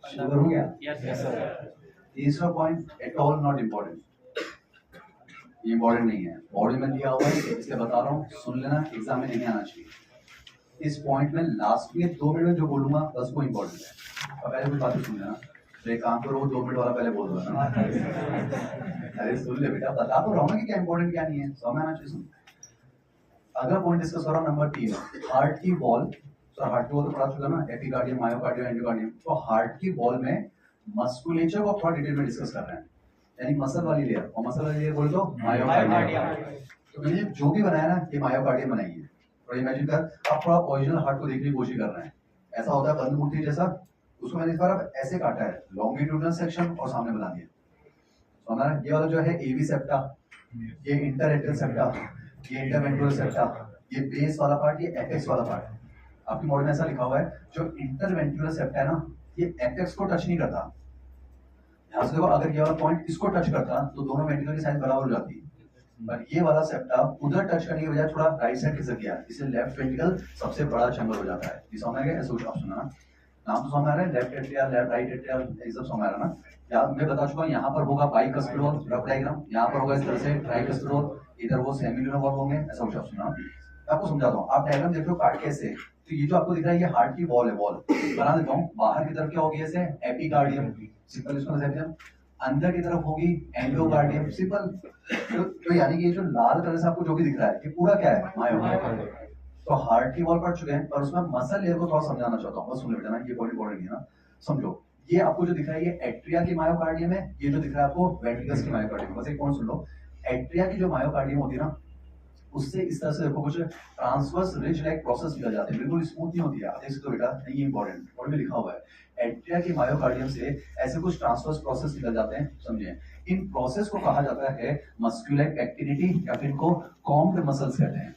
Sugar हो गया? Yes sir. तीसरा point at all not important, ये इम्पोर्टेंट नहीं है, बॉडी में दिया हुआ है इसलिए बता रहा हूँ, सुन लेना, एग्जाम में नहीं आना चाहिए। इस पॉइंट में लास्ट में 2 मिनट में जो बोलूंगा बस वो इम्पोर्टेंट है। अब पहले कुछ बातें सुन लेना, तो एक काम करो 2 मिनट वाला पहले बोल दो ना। अरे सुन ले बेटा, बता तो रहा हूँ कि क्या इम्पोर्टेंट क्या नहीं है, समझ में आना चाहिए। सुन, अगला पॉइंट डिस्कस हो रहा नंबर 3, हार्ट की वॉल। तो हार्ट की वॉल तो पढ़ा चुका ना, एपिकार्डियम, मायोकार्डियम, एंडोकार्डियम। तो हार्ट की वॉल में मस्कुलेचर को थोड़ा डिटेल में डिस्कस कर रहे हैं, यानी मसल वाली लेयर, और मसल वाली लेयर बोल दो मायोकार्डियम। तो मैंने जो भी बनाया ना ये मायोकार्डियम बनाई है। और इमेजिन कर, आप थोड़ा ओरिजिनल हार्ट को देखने की कोशिश कर रहे हैं, ऐसा होता है बंद मूर्ति जैसा, उसको मैंने इस बार अब ऐसे काटा है, लॉन्गिट्यूडनल सेक्शन और सामने बना दिया। तो हमारा ये वाला जो है एवी सेप्टा, ये इंटरएक्टल सेप्टा, ये इंटरवेंट्रुलर सेप्टा, ये बेस वाला पार्ट, ये एपेक्स वाला पार्ट। आपकी मॉडल में ऐसा लिखा हुआ है, जो इंटरवेंट्रुलर सेप्टा है ना, ये एपेक्स को टच नहीं करता। ध्यान से देखो, अगर ये वाला पॉइंट इसको टच करता तो दोनों वेंट्रिकल की साइज बराबर हो जाती, पर ये वाला सेप्टा उधर टच करने की बजाय थोड़ा राइट साइड खिसक गया, इसलिए लेफ्ट वेंट्रिकल सबसे बड़ा चैम्बर हो जाता है। ये समझ में आ गया? ऐसे आप सुना ना, नाम तो समझ में आ रहा है, left atrial, left right atrial, ये सब समझ में आ रहा है ना। या मैं बता चुका हूँ, यहाँ पर होगा बाइकस्पिड वॉल, रफ डायग्राम, यहाँ पर होगा इस तरह से ट्राइकस्पिड वॉल, इधर वो सेमिलुनर वॉल होंगे, ऐसा कुछ आप सुना। मैं आपको समझाता हूँ, आप डायग्राम देख रहे हो काट कैसे, तो ये जो आपको दिख रहा है ये हार्ट की वॉल है, वॉल बना देता हूँ। बाहर की तरफ क्या होगी, ऐसे एपिकार्डियम, सिंपल इसको एपिकार्डियम, अंदर की तरफ होगी एंडोकार्डियम, सिंपल। तो यानी कि ये जो लाल कलर से आपको जो भी दिख रहा है, ये पूरा क्या है, मायोकार्डियम। तो हार्ट की वॉल पढ़ चुके हैं, पर उसमें मसल लेयर को थोड़ा समझाना चाहता हूँ, बस सुन लेना, ये पॉइंट इंपॉर्टेंट है ना, समझो। ये आपको जो दिख रहा है ये एट्रिया की मायोकार्डियम है, ये जो दिख रहा है आपको वेंट्रिकल्स की मायोकार्डियम। बस एक पॉइंट सुन लो, एट्रिया की जो मायोकार्डियम होती है ना, उससे इस तरह से देखो कुछ ट्रांसवर्स रिज लाइक प्रोसेस निकल जाते हैं, बिल्कुल स्मूथ नहीं होती है। आप देख सकते हो बेटा, नहीं इंपॉर्टेंट, और में लिखा हुआ है एट्रिया की मायोकार्डियम से ऐसे कुछ ट्रांसवर्स प्रोसेस निकल जाते हैं, समझे। इन प्रोसेस को कहा जाता है मस्कुलर एक्टिविटी, या फिर इनको कॉम्ड मसल्स कहते हैं।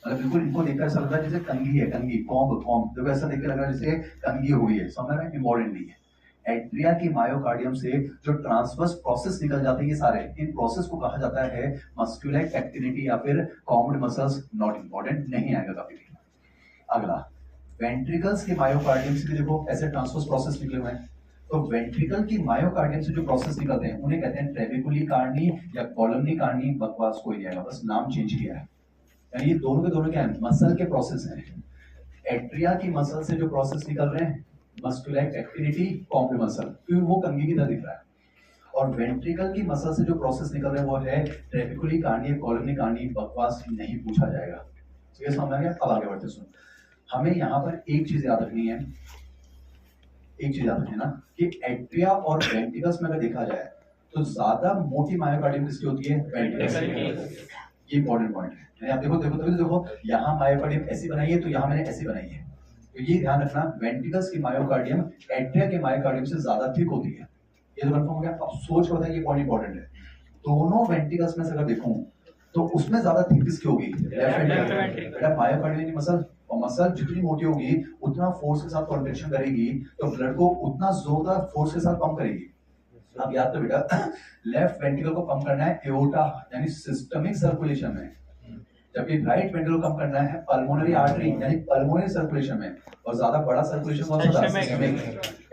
मतलब बिल्कुल इनको देखकर ऐसा लग रहा है जैसे कंघी है, कंघी, कॉम्ब, कॉम्ब, देखो ऐसा देख के लग रहा है जैसे कंघी हुई है, समझ में? इंपॉर्टेंट नहीं है। एट्रिया की मायोकार्डियम से जो ट्रांसवर्स प्रोसेस निकल जाते हैं ये सारे, इन प्रोसेस को कहा जाता है मस्कुलर एक्टिविटी या फिर कॉम्ड मसल्स। नॉट इंपॉर्टेंट, नहीं आएगा कभी भी। अगला, वेंट्रिकल्स के मायोकार्डियम से भी देखो ऐसे ट्रांसवर्स प्रोसेस निकले हुए हैं। तो वेंट्रिकल की मायोकार्डियम से जो प्रोसेस निकलते हैं उन्हें कहते हैं ट्रेबिकुली कार्नी या कॉलमनी कार्नी, बकवास कोई नहीं आएगा, बस नाम चेंज किया है। यानी ये दोनों के दोनों क्या है, मसल के प्रोसेस हैं। एट्रिया की मसल से जो प्रोसेस निकल रहे हैं मस्कुलर एक्टिविटी, कॉम्ड मसल, क्योंकि वो कंघी की तरह दिख रहा है। और वेंट्रिकल की मसल से जो प्रोसेस निकल रहे हैं वो है ट्रेबिकुली कार्नी, कॉलमनी कार्नी, बकवास नहीं पूछा जाएगा। ठीक है, समझ आ गया? अब आगे बढ़ते सुन, हमें यहाँ पर एक चीज याद रखनी है, एक चीज याद रखनी है ना, कि एट्रिया और वेंट्रिकल्स में अगर देखा जाए तो ज्यादा मोटी मायोकार्डियम किसकी होती है, वेंट्रिकल की। ये इंपॉर्टेंट पॉइंट है। आप देखो देखो तभी तो देखो, यहाँ मायोकार्डियम ऐसी बनाई है तो यहाँ मैंने ऐसी बनाई है, तो ये ध्यान रखना, वेंट्रिकल्स की मायोकार्डियम एट्रिया के मायोकार्डियम से ज्यादा थिक होती है। ये तो कंफर्म हो गया। अब सोच बताइए, ये पॉइंट इंपॉर्टेंट है, दोनों वेंट्रिकल्स में से अगर देखूं तो उसमें ज्यादा थिक किसकी होगी, लेफ्ट वेंट्रिकल। बेटा मायोकार्डियम की मसल, और मसल जितनी मोटी होगी उतना फोर्स के साथ कॉन्ट्रैक्शन करेगी, तो ब्लड को उतना जोरदार फोर्स के साथ पंप करेगी। अब याद तो बेटा, लेफ्ट वेंट्रिकल को पंप करना है एओर्टा यानी सिस्टमिक सर्कुलेशन में, जबकि राइट वेंट्रिकल को पंप करना है पल्मोनरी आर्टरी यानी पल्मोनरी सर्कुलेशन में। और ज्यादा बड़ा सर्कुलेशन कौन सा था, सिस्टमिक,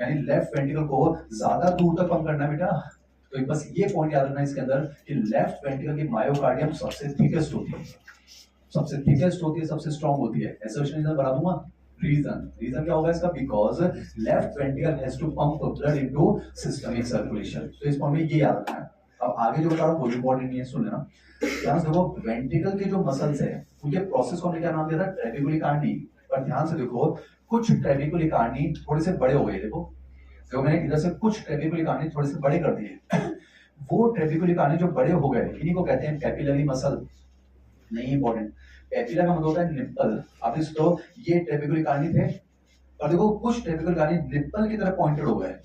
यानी लेफ्ट वेंट्रिकल को ज्यादा दूर तक पंप करना है बेटा। तो बस ये पॉइंट याद रखना इसके अंदर कि लेफ्ट वेंट्रिकल की मायोकार्डियम सबसे थिकेस्ट होती है, सबसे थिकेस्ट होती है, सबसे स्ट्रांग होती है। एसोसिएशन रीजन बता दूंगा, रीजन क्या होगा इसका, because left ventricle has to pump blood into systemic circulation. तो इस पॉइंट में ये याद रखना है। अब आगे जो बता रहा हूं वो इंपॉर्टेंट नहीं है, सुन लेना ध्यान से। देखो वेंट्रिकल के जो मसल्स है उनके प्रोसेस को हमने क्या नाम दिया था, ट्रेबिकुली कार्नी। पर ध्यान से देखो, कुछ ट्रेबिकुली कार्नी थोड़े से बड़े हो गए। देखो जो मैंने इधर से कुछ ट्रेबिकुली कार्नी थोड़े से बड़े कर दिए, वो ट्रेबिकुली कार्नी जो बड़े हो गए इन्हीं को कहते हैं कैपिलरी मसल। नहीं इंपॉर्टेंट, पेपिला का मतलब होता है निप्पल। आप इसको, ये ट्रेबिकुली कार्नी थे, और देखो कुछ ट्रेबिकुली कार्नी निप्पल की तरफ पॉइंटेड हो गए,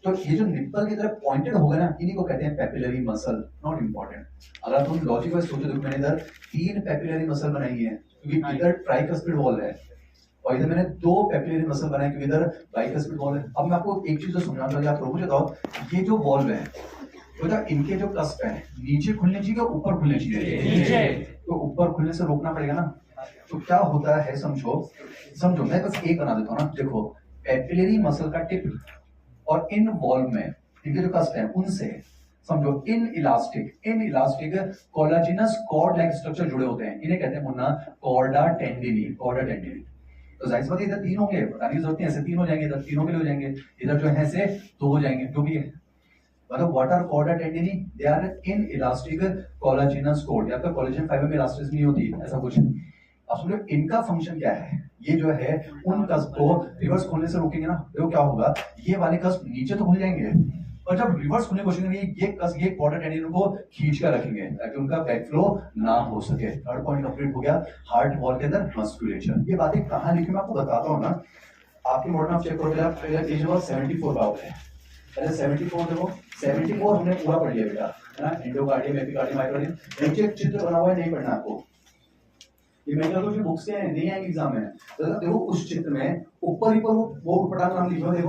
तो ये जो निप्पल की तरफ पॉइंटेड हो गए ना, इन्हीं को कहते हैं पेपिलरी मसल। Not important. अगर तुम लॉजिक वाइज सोचो, देखो मैंने इधर 3 पेपिलरी मसल बनाई है क्योंकि इधर ट्राइकस्पिड वॉल है, और इधर मैंने 2 पेपिलरी मसल बनाए क्योंकि इधर बाइकस्पिड वॉल है। अब मैं आपको एक चीज तो समझाना चाहूंगा, आप मुझे बताओ, ये जो वॉल्व है बेटा, इनके जो कस्प है नीचे खुलने चाहिए, ऊपर खुलने चाहिए, नीचे। तो ऊपर खुलने से रोकना पड़ेगा ना। तो क्या होता है, समझो समझो, मैं बस एक बना देता हूँ ना। देखो पेपिलरी मसल का टिप और इन वॉल्व में इनके जो कस्ट है उनसे समझो inelastic collagenous cord like structure जुड़े होते हैं, इन्हें कहते हैं मुन्ना कॉर्डा टेंडिनी। तो जाहिर सी बात है इधर 3 होंगे, बताने की जरूरत नहीं, ऐसे 3 हो जाएंगे, इधर 3 के लिए हो जाएंगे, इधर जो है से 2 हो जाएंगे, जो भी है। मतलब what are chordae tendineae? They are inelastic collagenous cord. या फिर कोलेजन फाइबर में इलास्टिसिटी नहीं होती, ऐसा कुछ। अब सुनिए इनका फंक्शन क्या है। ये जो है उन कस्प को रिवर्स खोलने से रोकेंगे ना, तो क्या होगा, ये वाले कस्प नीचे तो खुल जाएंगे, और जब रिवर्स खोलने की कोशिश करेंगे ये कॉर्डा टेंडिन को खींच कर रखेंगे ताकि उनका बैक फ्लो ना हो सके। थर्ड पॉइंट कंप्लीट हो गया, हार्ट वॉल के अंदर मस्कुलेचर। ये बातें कहां लिखी मैं आपको बताता हूं ना, आपके मॉडल में चेक करो, पहले पेज नंबर 74 का होता है, पहले 74 देखो, 74 हमने पूरा पढ़ लिया बेटा, है ना, एंडोकार्डियम, एपिकार्डियम, मायोकार्डियम। नीचे एक चित्र बना हुआ है, नहीं पढ़ना आपको, ये मैं कहता हूं जो बुक्स हैं नहीं आएंगे एग्जाम में, तो देखो उस चित्र में ऊपर ही पर वो उठपटांग नाम लिखा है,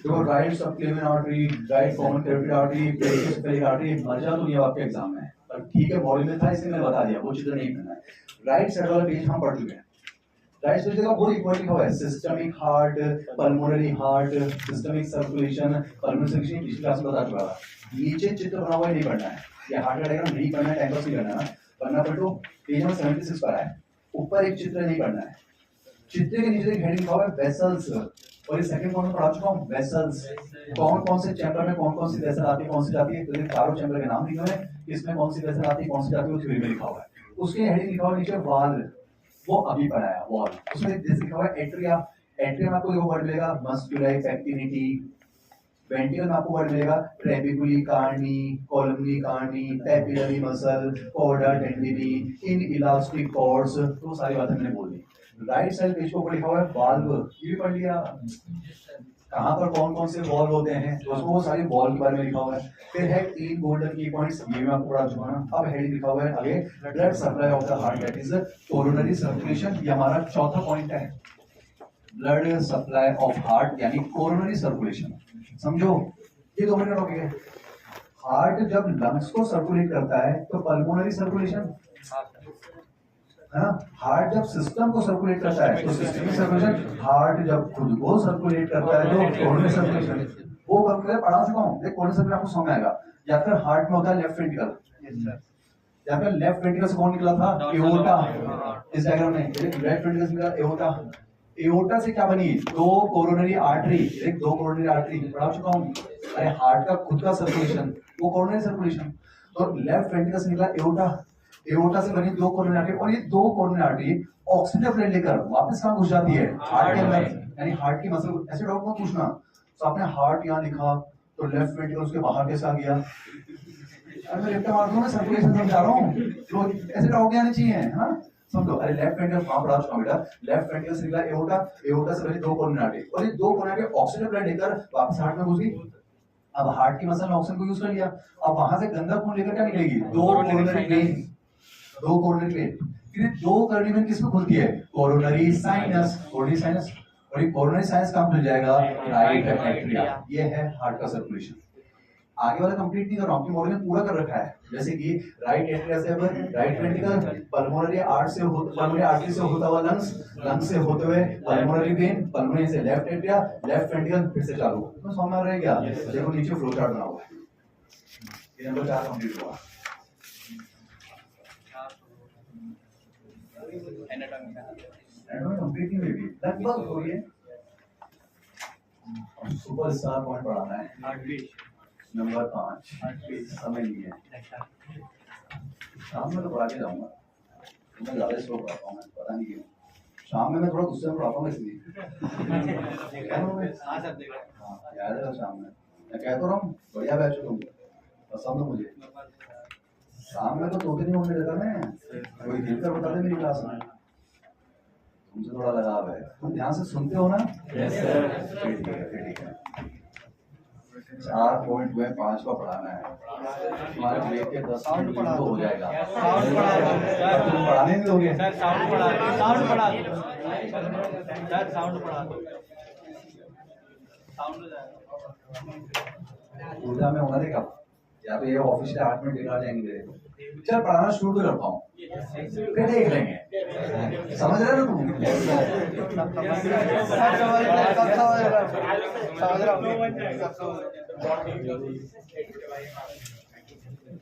देखो right subclavian artery, right common carotid artery, peripheral artery, मजा तो नहीं है आपके एग्जाम में, पर ठीक है बॉडी में था इसलिए मैंने बता दिया, वो चित्र नहीं पढ़ना है। राइट साइड वाला पेज हम पढ़ चुके हैं, राइट साइड का बहुत इंपॉर्टेंट लिखा हुआ है, systemic heart, pulmonary heart, systemic circulation, pulmonary circulation, पिछली क्लास में बता चुका था। नीचे चित्र बना हुआ है, नहीं पढ़ना है, ये हार्ट का डायग्राम नहीं पढ़ना है, टाइम पास नहीं करना है, पढ़ना पढ़ो, पेज नंबर 76 पर है, ऊपर एक चित्र नहीं पढ़ना है, चित्र के नीचे एक हेडिंग लिखा हुआ है वेसल्स, और ये सेकंड पॉइंट में पढ़ा चुका हूं, वेसल्स कौन कौन से चैप्टर में कौन कौन सी वेसल आती है, कौन सी जाती है, तो ये चारों चैप्टर के नाम लिखे हुए हैं, इसमें कौन सी वेसल आती है, कौन सी जाती है, वो थ्योरी में लिखा हुआ है। उसके हेडिंग लिखा हुआ नीचे वाल, वो अभी पढ़ाया वॉल, उसमें जैसे लिखा हुआ है एट्रिया, एट्रिया में आपको देखो वर्ड मिलेगा मस्कुलर एक्टिविटी, वेंट्रिकल में आपको वर्ड मिलेगा trabeculae carneae, columnae carneae, papillary muscle, chordae tendineae, inelastic cords, तो सारी बातें मैंने बोल दी। राइट साइड पेज को लिखा हुआ है वाल्व, ये भी पढ़ लिया, कहां पर कौन कौन से वॉल होते हैं, तो उसको वो सारी वॉल के बारे में लिखा हुआ है। फिर है 3 गोल्डन की पॉइंट्स, ये मैं आपको पढ़ा चुका हूं। अब हेडिंग लिखा हुआ है आगे blood supply of the heart, that is coronary circulation, ये हमारा चौथा पॉइंट है, ब्लड सप्लाई ऑफ हार्ट यानी कोरोनरी सर्कुलेशन। समझो ये 2 मिनट टॉपिक है। हार्ट जब लंग्स को सर्कुलेट करता है तो पल्मोनरी सर्कुलेशन है ना, हार्ट जब सिस्टम को सर्कुलेट करता है तो सिस्टमिक सर्कुलेशन, हार्ट जब खुद को सर्कुलेट करता है तो कोरोनरी सर्कुलेशन। वो मैं पढ़ा चुका हूँ, देख कोरोनरी सर्कुलेशन आपको समझ में आएगा। या फिर हार्ट में होता है लेफ्ट वेंट्रिकल, या फिर लेफ्ट वेंट्रिकल से कौन निकला था, एओर्टा, इस डायग्राम में लेफ्ट वेंट्रिकल से निकला एओर्टा, एओर्टा से क्या बनी 2 कोरोनरी आर्टरी, एक 2 कोरोनरी आर्टरी पढ़ा चुका हूँ। अरे हार्ट का खुद का सर्कुलेशन वो कोरोनरी सर्कुलेशन, तो लेफ्ट वेंट्रिकल से निकला एओर्टा, एओर्टा से बनी 2 कोरोनरी आर्टरी, और ये 2 कोरोनरी आर्टरी ऑक्सीजन ब्लड लेकर वापस कहां घुस जाती है, हार्ट के अंदर, यानी हार्ट की मसल। ऐसे डाउट मत पूछना, तो आपने हार्ट यहां लिखा तो लेफ्ट वेंट्रिकल उसके बाहर कैसे आ गया, अरे मैं लेफ्ट मार दूं, मैं सर्कुलेशन समझा रहा हूं, तो ऐसे डाउट नहीं आने चाहिए, हां समझो। अरे लेफ्ट वेंट्रिकल कहां पढ़ा चुका बेटा, लेफ्ट वेंट्रिकल से निकला एओर्टा, एओर्टा से बनी 2 कोरोनरी आर्टरी, और ये 2 कोरोनरी आर्टरी ऑक्सीजन ब्लड लेकर वापस हार्ट में घुस गई। अब हार्ट की मसल ने ऑक्सीजन को यूज कर लिया, अब वहां से गंदा खून लेकर क्या निकलेगी, 2 कोरोनरी वेन, 2 कोरोनरी वेन, फिर 2 कोरोनरी वेन किसमें खुलती है, कोरोनरी साइनस, कोरोनरी साइनस, और ये कोरोनरी साइनस कहां खुल जाएगा, राइट एट्रिया। ये है हार्ट का सर्कुलेशन। आगे वाला कंप्लीट नहीं कर रहा हूं, आपके मॉडल में पूरा कर रखा है, जैसे कि राइट एट्रिया से राइट वेंट्रिकल, पल्मोनरी आर्टरी से होता हुआ लंग्स, लंग्स से होते हुए पल्मोनरी वेन, पल्मोनरी से लेफ्ट एट्रिया, लेफ्ट वेंट्रिकल, फिर से चालू। तो समझ में रह गया, देखो नीचे फ्लो चार्ट बना हुआ है, ये नंबर 4 कंप्लीट हुआ। एनाटॉमी कंप्लीट नहीं हुई, लगभग हो गई। सुपरस्टार पॉइंट पढ़ाना है, नंबर 5 समय नहीं है, शाम में तो पढ़ा के जाऊंगा, मैं ज्यादा स्लो पढ़ाता हूँ, पता नहीं क्यों शाम में मैं थोड़ा गुस्से में पढ़ाता हूँ, इसलिए याद है शाम में मैं कहता रहा हूँ बढ़िया बैच तुम पसंद हो मुझे, शाम में तो तोते नहीं होने देता मैं, कोई दिलकर बता दे मेरी क्लास में, तुमसे थोड़ा लगाव है, तुम ध्यान से सुनते हो ना, ठीक है 4 पॉइंट हुए, 5 का पढ़ाना है, तुम्हारे ब्रेक के 10 मिनट तो हो जाएगा, तुम पढ़ाने नहीं दोगे सर, साउंड पढ़ा ऊर्जा में होना देगा, या तो ये ऑफिस से 8 मिनट बिगाड़ जाएंगे मेरे, चल पढ़ाना शुरू तो करता हूँ, फिर देख लेंगे, समझ रहे हो तुम,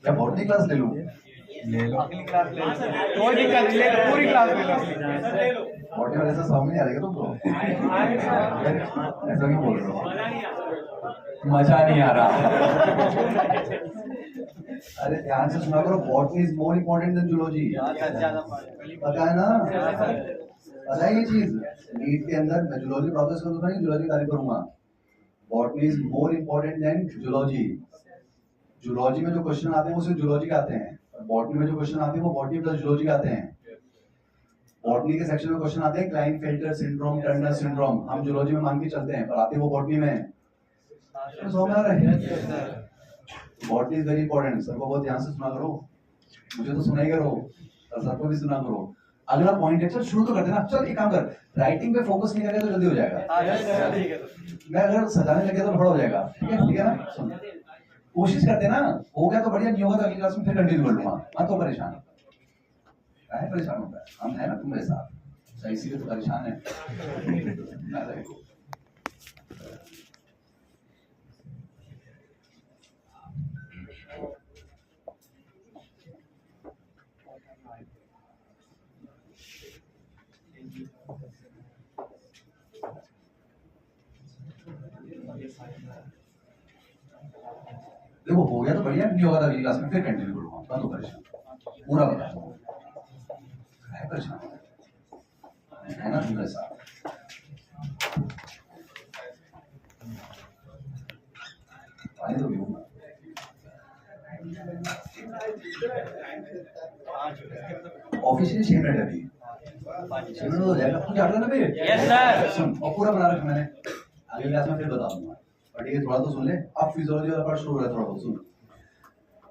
क्या बॉटनी क्लास ले लूं? अगली क्लास ले लो, कोई दिक्कत नहीं, ले लो पूरी क्लास ले लो। बॉटनी वाले से समझ नहीं आ रहा तुमको? ऐसा क्यों बोल रहे हो? मजा नहीं आ रहा। अरे ध्यान से सुना करो, botany is more important then zoology. पता है ना? पता है ये चीज? नीट के अंदर मैं जूलॉजी प्रोसेस करूंगा नहीं, जूलॉजी कार्य करूंगा। Botany is more important then zoology. Zoology में जो क्वेश्चन आते हैं वो सिर्फ जूलॉजी के आते हैं, और बॉटनी में जो क्वेश्चन आते हैं वो बॉटनी प्लस जूलॉजी के आते हैं। बॉटनी के सेक्शन में क्वेश्चन आते हैं क्लाइनफेल्टर सिंड्रोम, टर्नर सिंड्रोम, हम जूलॉजी में मान के चलते हैं, पर आते हैं वो बॉटनी में। समझ आ रहा है? Botany is very important. सबको बहुत ध्यान से सुना करो, मुझे तो सुना ही करो और सबको भी सुना करो। अगला पॉइंट है, चल शुरू तो करते ना। चल एक काम कर, राइटिंग पे फोकस नहीं करेगा तो जल्दी हो जाएगा। मैं अगर सजाने लगे तो थोड़ा हो जाएगा। ठीक है ना? सुन, कोशिश करते ना, हो गया तो बढ़िया, नहीं होगा तो अगली क्लास में फिर कंटिन्यू कर लूंगा। मत तो परेशान है, परेशान होता है, हम है ना तुम्हारे साथ, इसीलिए तो परेशान है। देखो हो गया तो बढ़िया, नहीं होगा तो अगली क्लास में फिर कंटिन्यू करूंगा। मत तो परेशान, पूरा बता है, परेशान है ना तुम्हारे साथ। पानी तो पीऊंगा। ऑफिशियली 6 मिनट अभी, 6 मिनट हो जाएगा। तुम जाग रहा ना फिर? Yes sir. सुन, और पूरा बना रखा मैंने, अगली क्लास में फिर बता दूंगा। पर ठीक है, थोड़ा तो सुन ले। अब फिजियोलॉजी वाला पार्ट शुरू हो रहा है, थोड़ा बहुत सुन।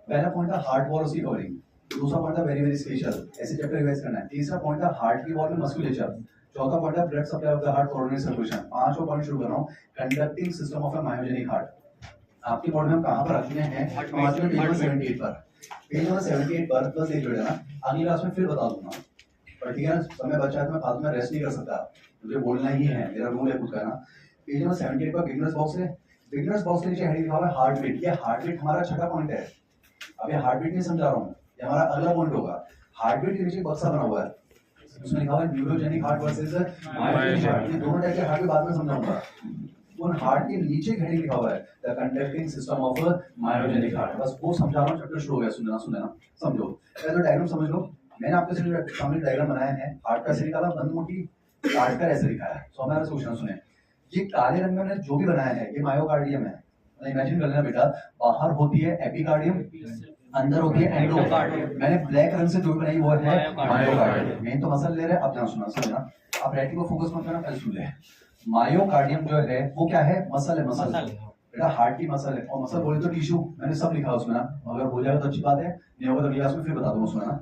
पहला पॉइंट था हार्ट वॉल, उसकी कवरिंग। दूसरा पॉइंट था वेरी वेरी स्पेशल, ऐसे चैप्टर रिवाइज करना है। तीसरा पॉइंट था हार्ट की वॉल में मस्कुलेचर। चौथा पॉइंट था blood supply of the heart, coronary circulation. पांचवा पॉइंट शुरू कर रहा हूं, conducting system of a myogenic heart. आपके बोर्ड में हम कहां पर रखते हैं? पेज नंबर 78 पर। पेज नंबर 78 पर बस देख लो ना, अगली क्लास में फिर बता दूंगा। पर ठीक है ना, समय बचा है तो मैं फालतू में रेस्ट नहीं कर सकता, मुझे बोलना ही है, मेरा रूल है खुद का ना। पेज नंबर 78 पर बिगिनर्स बॉक्स है, बिगिनर्स बॉक्स के नीचे हेडिंग लिखा हुआ है हार्ट बीट। ये हार्ट बीट हमारा छठा पॉइंट है। अब ये हार्ट बीट नहीं समझा रहा हूँ, ये हमारा अगला पॉइंट होगा। हार्ट बीट के नीचे बक्सा बना हुआ है, उसमें लिखा हुआ है neurogenic heart versus myogenic heart. ये दोनों टाइप के हार्ट के बाद में समझाऊंगा। उन हार्ट के नीचे हेडिंग लिखा हुआ है the conducting system of myogenic heart. बस वो समझा रहा हूँ, चैप्टर शुरू हो गया। सुनना समझो। पहले तो डायग्राम समझ लो। मैंने आपके सामने डायग्राम बनाया है। हार्ट का ऐसे निकाला, बंद मोटी, हार्ट का ऐसे लिखा है। सो हमारा सोचना सुने, ये काले रंग में मैंने जो भी बनाया है ये मायोकार्डियम है। इमेजिन कर लेना बेटा, बाहर होती है एपिकार्डियम, अंदर होती है एंडोकार्डियम। मैंने ब्लैक रंग से जो भी बनाई वो है मायोकार्डियम। मेन तो मसल ले रहे हैं, अब ध्यान सुनना। आप राइटिंग को फोकस मत करना, पहले सुन ले। मायोकार्डियम जो है वो क्या है? मसल है। मसल बेटा हार्ट की मसल है, और मसल बोले तो टिश्यू, मैंने सब लिखा है उसमें ना। अगर हो जाएगा तो अच्छी बात है, नहीं होगा तो अगली क्लास में फिर बता दूंगा उसमें ना।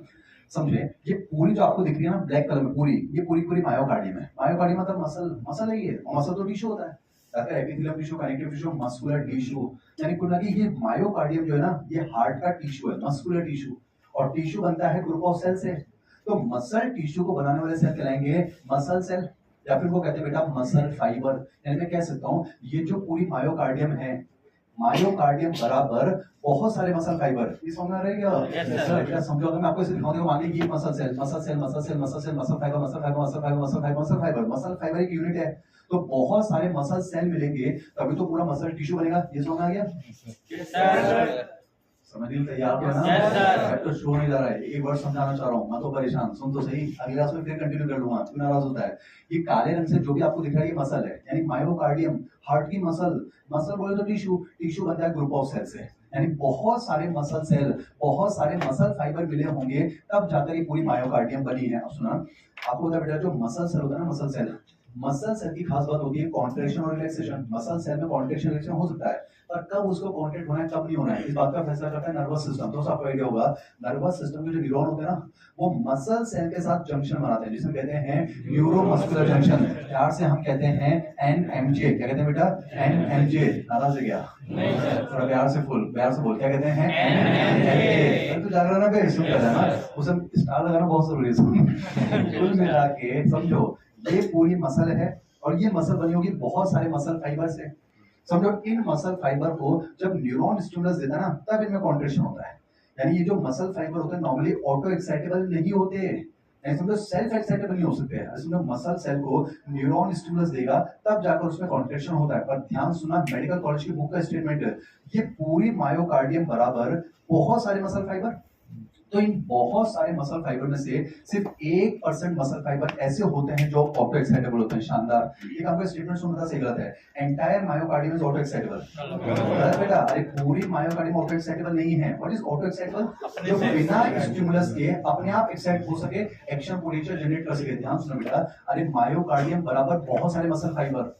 समझे? ये पूरी जो आपको दिख रही है ना ब्लैक कलर में, पूरी ये पूरी मायोकार्डियम है। मायोकार्डियम मतलब मसल है ये, और मसल तो टिश्यू होता है। Epithelium tissue, connective tissue, muscular tissue. यानी कुल मिला के ये मायोकार्डियम जो है ना, ये हार्ट का टिश्यू है, मस्कुलर टिश्यू। और टिश्यू बनता है ग्रुप ऑफ सेल से। तो मसल टिश्यू को बनाने वाले सेल कहलाएंगे मसल सेल, या फिर वो कहते हैं बेटा मसल फाइबर। यानी मैं कह सकता हूँ ये जो पूरी मायोकार्डियम है, मायोकार्डियम बराबर बहुत सारे मसल फाइबर। ये समझ में आ रहा है क्या? बेटा समझो, अगर मैं आपको इसे दिखाऊंगा, मान लीजिए ये muscle cell, muscle cell, muscle cell, muscle cell, muscle fibre, muscle fibre, muscle fibre, muscle fibre, muscle fibre. Muscle fibre एक यूनिट है, तो बहुत सारे मसल सेल मिलेंगे तभी तो पूरा मसल टिश्यू बनेगा। ये समझ आ गया? समझने तैयार हो ना? तो शो नहीं जा रहा है, एक वर्ड समझाना चाह रहा हूँ, मैं तो परेशान। सुन तो सही, अगली क्लास में फिर कंटिन्यू कर लूंगा, क्यों नाराज होता है? ये काले रंग से जो भी आपको दिख रहा है ये मसल है, यानी मायोकार्डियम, हार्ट की मसल। मसल बोले तो टिश्यू, टिश्यू बनता है ग्रुप ऑफ सेल से। यानी बहुत सारे मसल सेल, बहुत सारे मसल फाइबर मिले होंगे तब जाकर ये पूरी मायोकार्डियम बनी है। अब सुना, आपको पता बेटा जो मसल सेल होता है ना, मसल सेल की खास बात होती है कॉन्ट्रैक्शन और रिलैक्सेशन। मसल सेल में कॉन्ट्रैक्शन रिलैक्सेशन हो सकता है, पर कब उसको कॉन्ट्रैक्ट होना है कब नहीं होना है, इस बात का फैसला करता है नर्वस सिस्टम। तो आपको आइडिया होगा, नर्वस सिस्टम के जो न्यूरॉन होते हैं ना, वो मसल सेल के साथ जंक्शन बनाते हैं, जिसे कहते हैं न्यूरोमस्कुलर जंक्शन। प्यार से हम कहते हैं एनएमजे। क्या कहते हैं बेटा? एनएमजे। नाराज है क्या? थोड़ा प्यार से बोल, क्या कहते हैं? एनएमजे। तो जाग रहा ना बे, सुन कर ना, उसे स्टार लगाना बहुत जरूरी है। कुल मिला के समझो, ये पूरी मसल है, और ये मसल बनी होगी बहुत सारे मसल फाइबर से। समझो इन मसल फाइबर को जब न्यूरॉन स्टिमुलस देता है ना तब इनमें कॉन्ट्रेक्शन होता है। यानी ये जो मसल फाइबर होते हैं नॉर्मली ऑटो एक्साइटेबल नहीं होते, यानी समझो सेल्फ एक्साइटेबल नहीं हो सकते हैं। समझो मसल सेल को न्यूरॉन स्टिमुलस देगा तब जाकर उसमें कॉन्ट्रेक्शन होता है। पर ध्यान सुना, मेडिकल कॉलेज की बुक का स्टेटमेंट, ये पूरी मायोकार्डियम बराबर बहुत सारे मसल फाइबर, तो इन बहुत सारे मसल फाइबर में से सिर्फ 1% मसल फाइबर ऐसे होते हैं जो ऑटो एक्साइटेबल होते हैं। शानदार, ये आपका स्टेटमेंट सुनना सही गलत है? Entire myocardium is auto excitable, गलत बेटा। अरे पूरी मायोकार्डियम ऑटो एक्साइटेबल नहीं है। What is auto excitable? जो बिना स्टिमुलस के अपने आप एक्साइट हो सके, एक्शन पोटेंशियल जनरेट कर सके। ध्यान सुनो बेटा, अरे मायोकार्डियम बराबर बहुत सारे मसल फाइबर,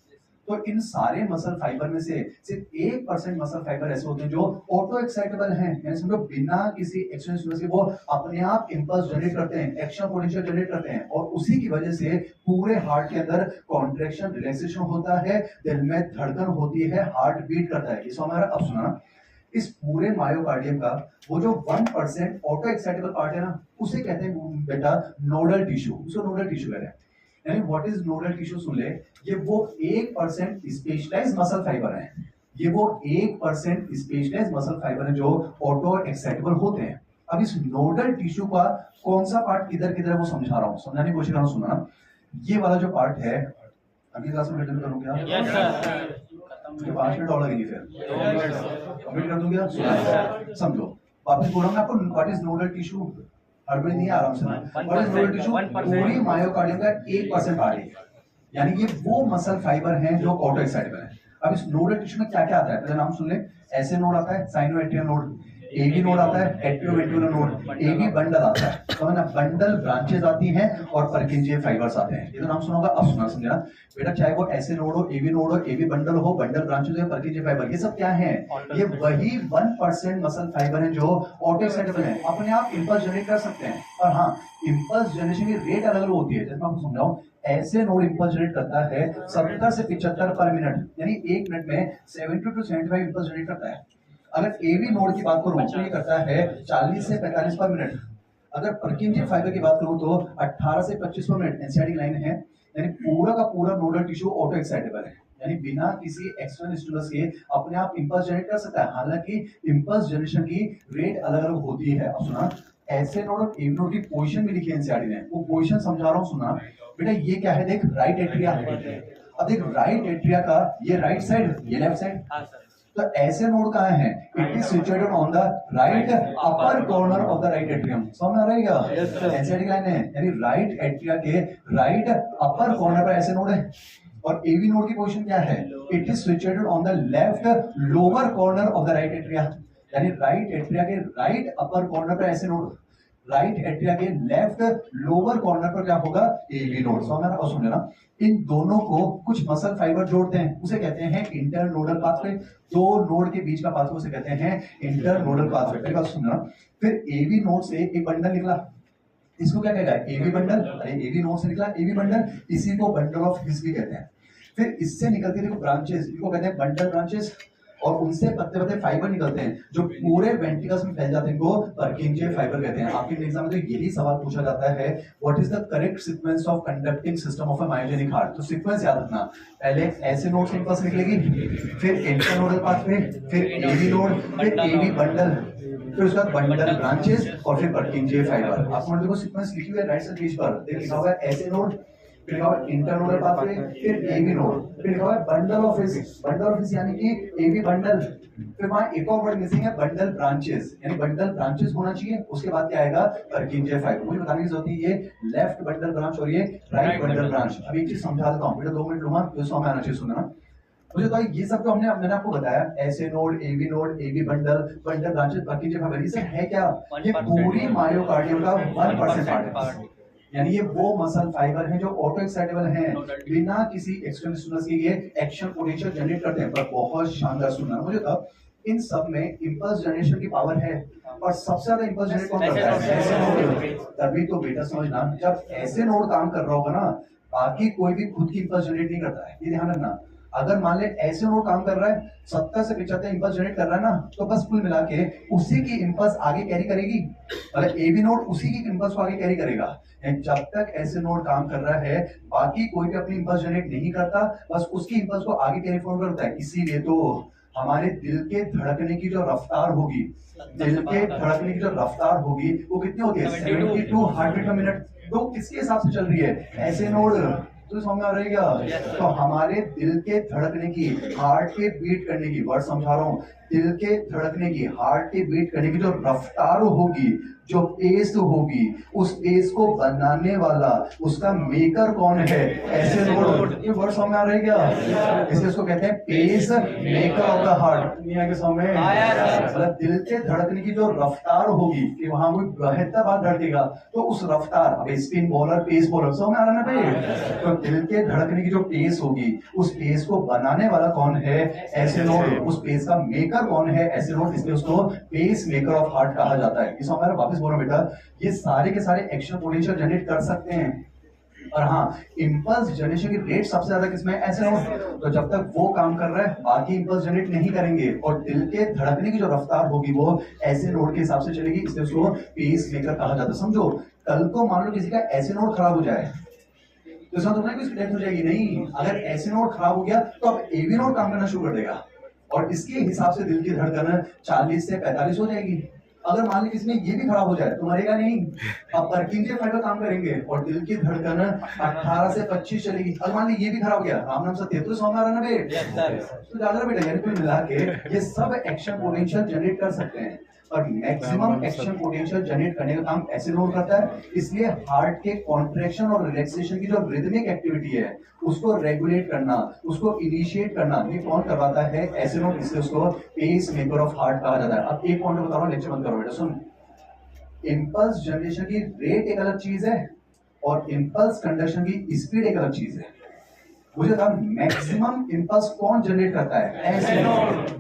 तो इन सारे मसल फाइबर में से सिर्फ 1% मसल फाइबर ऐसे होते हैं जो ऑटो एक्साइटेबल हैं, यानी समझो बिना किसी एक्शन स्टिमुलस के वो अपने आप इंपल्स जनरेट करते हैं, एक्शन पोटेंशियल जनरेट करते हैं, और उसी की वजह से पूरे हार्ट के अंदर कॉन्ट्रैक्शन रिलैक्सेशन होता है, दिल में धड़कन होती है, हार्ट बीट करता है। इसको हमारा अब सुना, इस पूरे मायोकार्डियम का वो जो 1% ऑटो एक्साइटेबल पार्ट है ना, उसे कहते हैं बेटा नोडल टिश्यू। उसको नोडल टिश्यू कहते हैं। यानी व्हाट इज नोडल टिश्यू सुन ले, ये वो 1% स्पेशलाइज्ड मसल फाइबर है, ये वो 1% स्पेशलाइज्ड मसल फाइबर है जो ऑटो एक्साइटेबल होते हैं। अब इस नोडल टिश्यू का कौन सा पार्ट किधर किधर है वो समझा रहा हूं, समझाने की कोशिश कर रहा हूं। सुना, ये वाला जो पार्ट है, अगली क्लास में रिटर्न करूं क्या? Yes sir. 5 मिनट और लगेंगे, फिर कंप्लीट कर दूं क्या? समझो वापस बोल रहा हूं आपको, व्हाट इज नोडल टिश्यू? हड़बड़ी नहीं, आराम से। What is nodal tissue? पूरी मायोकार्डियम का 1% पार्ट है, यानी ये वो मसल फाइबर हैं जो ऑटो एक्साइटेबल है। अब इस नोडल टिश्यू में क्या क्या आता है, पहले नाम सुन ले। ऐसे नोड आता है, साइनोएट्रियल नोड, एवी नोड आता है, एट्रियोवेंट्रिकुलर नोड, एवी बंडल आता है, तो ना बंडल ब्रांचेस आती हैं और पर्किंजे फाइबर्स आते हैं। ये तो नाम सुना होगा, अब सुना समझना बेटा, चाहे वो ऐसे नोड हो, एवी नोड हो, एवी बंडल हो, बंडल ब्रांचेस हो, पर्किंजे फाइबर, ये सब क्या है? ये वही 1% मसल फाइबर है जो ऑटो एक्साइटेबल है, अपने आप इंपल्स जनरेट कर सकते हैं। और हाँ, इंपल्स जनरेशन की रेट अलग अलग होती है। जैसे मैं आपको समझाऊं, ऐसे नोड इंपल्स जनरेट करता है 70 से 75 पर मिनट, यानी 1 मिनट में 70 to 75 इंपल्स जनरेट करता है। अगर एवी नोड की बात करूं तो ये करता है 40 से 45 पर मिनट। अगर पर्किंजे फाइबर की बात करूं तो 18 से 25 पर मिनट एनसीआरटी लाइन है। यानी पूरा का पूरा नोडल टिश्यू ऑटो एक्साइटेबल है, यानी बिना किसी एक्सटर्नल स्टिमुलस के अपने आप इंपल्स जनरेट कर सकता है। हालांकि इंपल्स जनरेशन की रेट अलग अलग होती है। अब सुना, ऐसे नोड और एवी नोड की पोजीशन भी लिखी है एनसीआरटी ने, वो पोजीशन समझा रहा हूं। सुना बेटा, ये क्या है, देख राइट एट्रिया। अब देख राइट एट्रिया का ये राइट साइड, ये लेफ्ट साइड, तो ऐसे नोड कहाँ है? It is situated on the right upper corner of the right atrium. समझ आ रहा है क्या? एनसीआरटी लाइन है, यानी राइट एट्रिया के राइट अपर कॉर्नर पर ऐसे नोड है। और एवी नोड की पोजीशन क्या है? It is situated on the left lower corner of the right atria, यानी राइट एट्रिया के राइट अपर कॉर्नर पर ऐसे नोड, राइट एट्रिया के लेफ्ट लोअर कॉर्नर पर क्या होगा? AV node. समझ ना, इन दोनों को कुछ मसल फाइबर जोड़ते हैं, उसे कहते हैं इंटरनोडल पाथवे। दो नोड के बीच का पाथवे उसे कहते हैं इंटरनोडल पाथवे। पहली बात सुनना, फिर एवी नोड से एक बंडल निकला, इसको क्या कहेगा? AV bundle. अरे एवी नोड से निकला एवी बंडल, इसी को बंडल ऑफ हिस भी कहते हैं। फिर इससे निकलती है ब्रांचेस, इनको कहते हैं बंडल ब्रांचेस, और उनसे पत्ते पत्ते फाइबर निकलते हैं जो पूरे वेंट्रिकल्स में फैल जाते हैं, इनको पर्किंजे फाइबर कहते हैं। आपके एग्जाम में तो यही सवाल पूछा जाता है, what is the correct sequence of conducting system of a myogenic heart. तो सीक्वेंस याद रखना, पहले ऐसे नोड से इंपल्स निकलेगी, फिर इंटरनोडल पाथवे, फिर एवी नोड, फिर एवी बंडल, फिर उसके बाद बंडल ब्रांचेस, और फिर पर्किंजे फाइबर। आपको देखो सीक्वेंस लिखी हुई है राइट साइड पेज पर, देख लिखा हुआ है ऐसे नोड, फिर लिखा हुआ इंटरनोडल पाथवे, फिर एवी नोड, फिर लिखा हुआ है bundle of his. Bundle of his यानी कि एवी बंडल। फिर वहां एक और वर्ड मिसिंग है, बंडल ब्रांचेस, यानी बंडल ब्रांचेस होना चाहिए। उसके बाद क्या आएगा? पर्किंजे फाइबर। मुझे बताने की जरूरत है, ये लेफ्ट बंडल ब्रांच और ये राइट बंडल ब्रांच। अब एक चीज समझा देता हूं बेटा, 2 मिनट लूंगा, तो समझ आना चाहिए। सुनना मुझे तो ये सब तो मैंने आपको बताया, SA node, AV bundle, bundle branches, Purkinje fibre, ये सब है क्या? ये पूरी मायोकार्डियम का 1% पार्ट है, यानी ये वो मसल फाइबर हैं जो ऑटो एक्साइटेबल हैं, बिना किसी एक्सटर्नल स्टिमुलस के ये एक्शन पोटेंशियल जनरेट करते हैं। पर बहुत शानदार सुनना मुझे, तब इन सब में इंपल्स जनरेशन की पावर है, और सबसे ज्यादा इंपल्स जनरेट कौन करता है? ऐसे नोड। तभी तो बेटा समझना, जब ऐसे नोड काम कर रहा होगा ना, बाकी कोई भी खुद की इंपल्स जनरेट नहीं करता है, ये ध्यान रखना। अगर मान ले ऐसे नोड काम कर रहा है 70 से 75 इंपल्स जनरेट कर रहा है ना, तो बस कुल मिला के उसी की इंपल्स आगे कैरी करेगी, मतलब ए बी नोड उसी की इंपल्स को आगे कैरी करेगा। जब तक ऐसे नोड काम कर रहा है बाकी कोई भी अपनी इंपल्स जनरेट नहीं करता, बस उसकी इंपल्स को आगे कैरी फॉरवर्ड करता है। इसीलिए तो हमारे दिल के धड़कने की जो रफ्तार होगी, दिल के धड़कने की जो रफ्तार होगी वो कितनी होती है, 72 हार्टबीट पर मिनट। तो किसके हिसाब से चल रही है, ऐसे नोड, तो समझ में आ रही है? तो हमारे दिल के धड़कने की, हार्ट के बीट करने की, वर्ड समझा रहा हूँ, दिल के धड़कने की, हार्ट के बीट करने की जो रफ्तार होगी, जो पेस होगी, उस पेस को बनाने वाला, उसका मेकर कौन है, ऐसे नोड। ये वर्ड समझ में आ रहा है क्या? इसलिए इसको कहते हैं pacemaker of the heart. नहीं आगे समझ में? मतलब दिल के धड़कने की जो रफ्तार होगी कि वहां कोई बेहतर बात धड़केगा, तो उस रफ्तार, अब स्पिन बॉलर, पेस बॉलर, समझ में आ रहा है ना भाई? तो दिल के धड़कने की जो पेस होगी, उस पेस को बनाने वाला कौन है, ऐसे नोड। उस पेस का मेकर कौन है, ऐसे नोड। इसलिए उसको पेस मेकर ऑफ हार्ट कहा जाता है। इस हमारा वापस बोलो बेटा, ये सारे के सारे एक्शन पोटेंशियल जनरेट कर सकते हैं। और हाँ, इंपल्स जनरेशन की रेट सबसे ज्यादा किसमें, ऐसे नोड। तो जब तक वो काम कर रहा है बाकी इंपल्स जनरेट नहीं करेंगे, और दिल के धड़कने की जो रफ्तार होगी वो ऐसे नोड के हिसाब से चलेगी, इसलिए उसको पेस मेकर कहा जाता है। समझो, कल को मान लो किसी का ऐसे नोड खराब हो जाए तो इसका मतलब उसकी डेथ हो जाएगी नहीं। अगर ऐसे नोड खराब हो गया तो अब एबी नोड काम करना शुरू कर देगा, और इसके हिसाब से दिल की धड़कन 40 से 45 हो जाएगी। अगर मान ली किसी में ये भी खराब हो जाए तो मरेगा नहीं, अब परकिंजे फाइबर काम करेंगे और दिल की धड़कन 18 से 25 चलेगी। अगर मान ली ये भी खराब हो गया, राम नाम सत्य, तो समझ आ रहा ना बेटा? तो जाकर बेटा यानी कुल मिला के ये सब एक्शन पोटेंशियल जनरेट कर सकते हैं, और मैक्सिमम एक्शन पोटेंशियल जनरेट करने का काम ऐसे नोड करता है। इसलिए हार्ट के कॉन्ट्रैक्शन और रिलैक्सेशन की जो रिदमिक एक्टिविटी है उसको रेगुलेट करना, उसको इनिशिएट करना, ये कौन करवाता है, ऐसे नोड। इसलिए उसको पेस मेकर ऑफ हार्ट कहा जाता है। अब एक पॉइंट बता रहा हूं, लेक्चर बंद करो बेटा, सुन। इंपल्स जनरेशन की रेट एक अलग चीज है और इंपल्स कंडक्शन की स्पीड एक अलग चीज है। मुझे कहा मैक्सिमम इंपल्स कौन जनरेट करता है, ऐसे नोड।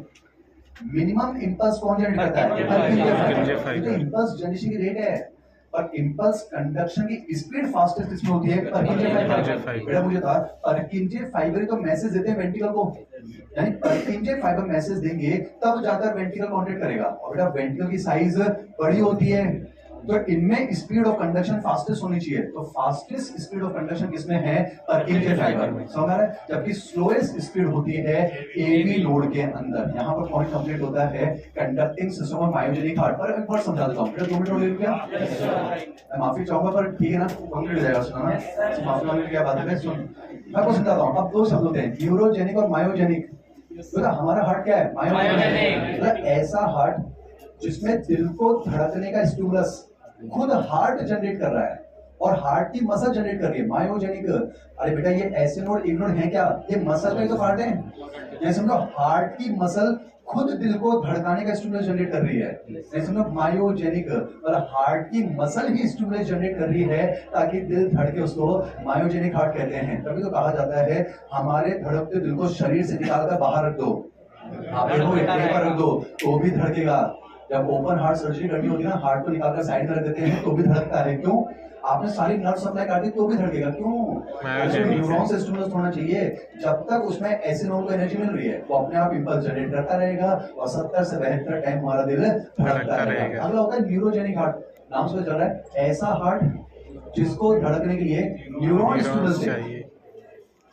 मिनिमम इंपल्स कौन जनरेट करता है, तो इंपल्स जनरेशन की रेट है, और इंपल्स कंडक्शन की स्पीड फास्टेस्ट इसमें होती है परकिंजे फाइबर। बेटा मुझे था परकिंजे फाइबर तो मैसेज देते हैं वेंट्रिकल को, यानी परकिंजे फाइबर मैसेज देंगे तब जाकर वेंट्रिकल कॉन्ट्रैक्ट करेगा। और बेटा वेंट्रिकल की साइज बड़ी होती है, तो इनमें स्पीड ऑफ कंडक्शन फास्टेस्ट होनी चाहिए। तो फास्टेस्ट स्पीड ऑफ कंडक्शन किसमें है, परकिंजे फाइबर, समझ रहा है? जबकि स्लोएस्ट स्पीड होती है एबी नोड के अंदर। यहाँ पर पॉइंट कंप्लीट होता है conducting system of myogenic heart. पर एक बार समझा देता हूँ, 2 मिनट ले क्या, मैं माफी चाहूंगा पर ठीक है ना, कंप्लीट हो जाएगा। सुना ना, माफी मांगने की क्या बात है, सुन मैं आपको समझाता हूँ। अब 2 शब्द होते हैं, न्यूरोजेनिक और मायोजेनिक। तो हमारा हार्ट क्या है, मायोजेनिक। ऐसा हार्ट जिसमें दिल को धड़कने का स्टिमुलस खुद हार्ट जनरेट कर रहा है और हार्ट की मसल जनरेट कर रही है, मायोजेनिक। अरे बेटा ये ऐसे नोड एक नोड है क्या, ये मसल का ही तो पार्ट है। ये समझो हार्ट की मसल खुद दिल को धड़काने का स्टिमुलस जनरेट कर रही है, ये समझो मायोजेनिक। मतलब हार्ट की मसल ही स्टिमुलस जनरेट कर रही है ताकि दिल धड़के, उसको मायोजेनिक हार्ट कहते हैं। तभी तो कहा जाता है हमारे धड़कते दिल को शरीर से निकालकर बाहर रख दो, आप देखो पर रख दो तो भी धड़केगा। जब ओपन हार्ट सर्जरी करनी होती है ना, हार्ट को निकालकर साइड में रख देते हैं तो भी धड़कता है। क्यों? आपने सारी नर्व सप्लाई काट दी तो भी धड़केगा। क्यों? न्यूरॉन से स्टिमुलस होना चाहिए। जब तक उसमें ऐसे नोड को एनर्जी मिल रही है वो अपने आप इंपल्स जनरेट करता रहेगा और 70 से 72 टाइम हमारा दिल धड़कता रहेगा। अगला होता है न्यूरोजेनिक हार्ट। नाम से चल रहा है ऐसा हार्ट जिसको धड़कने के लिए न्यूरॉन स्टिमुलस चाहिए।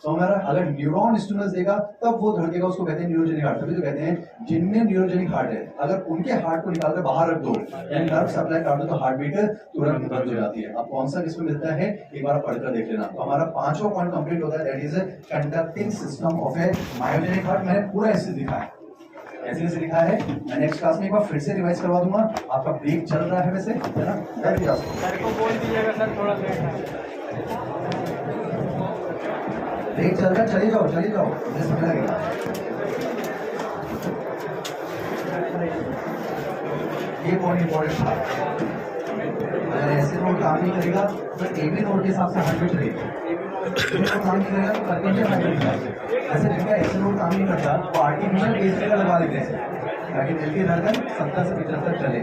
अगर न्यूरॉन स्टिमुलस देगा तब वो धड़केगा, उसको कहते हैं न्यूरोजेनिक हार्ट। तभी तो कहते हैं जिनमें न्यूरोजेनिक हार्ट है अगर उनके हार्ट को निकालकर बाहर रख दो, यानी नर्व सप्लाई काट दो, तो हार्ट बीट तुरंत बंद हो जाती है। अब कौन सा किसमें मिलता है एक बार पढ़कर देख लेना। तो हमारा 5वां पॉइंट कंप्लीट होता है, that is conducting system of A myogenic heart. मैंने पूरा ऐसे लिखा है, ऐसे लिखा है। मैं नेक्स्ट क्लास में एक बार फिर से रिवाइज करवा दूंगा। आपका ब्रेक चल रहा है वैसे, है ना? सर को बोल दीजिएगा सर थोड़ा लेट ब्रेक चल रहा है, चले जाओ मुझे समय लगेगा। ये बहुत इंपॉर्टेंट था। अगर ऐसे नोड काम नहीं करेगा तो एबी नोड के हिसाब से हार्ट बीट रहेगी, काम नहीं करेगा तो परकिंजे फाइबर। ऐसे देखा ऐसे नोड काम नहीं करता तो आर्टिफिशियल पेसमेकर लगा लेते हैं ताकि दिल की धड़कन 70 से 75 चले।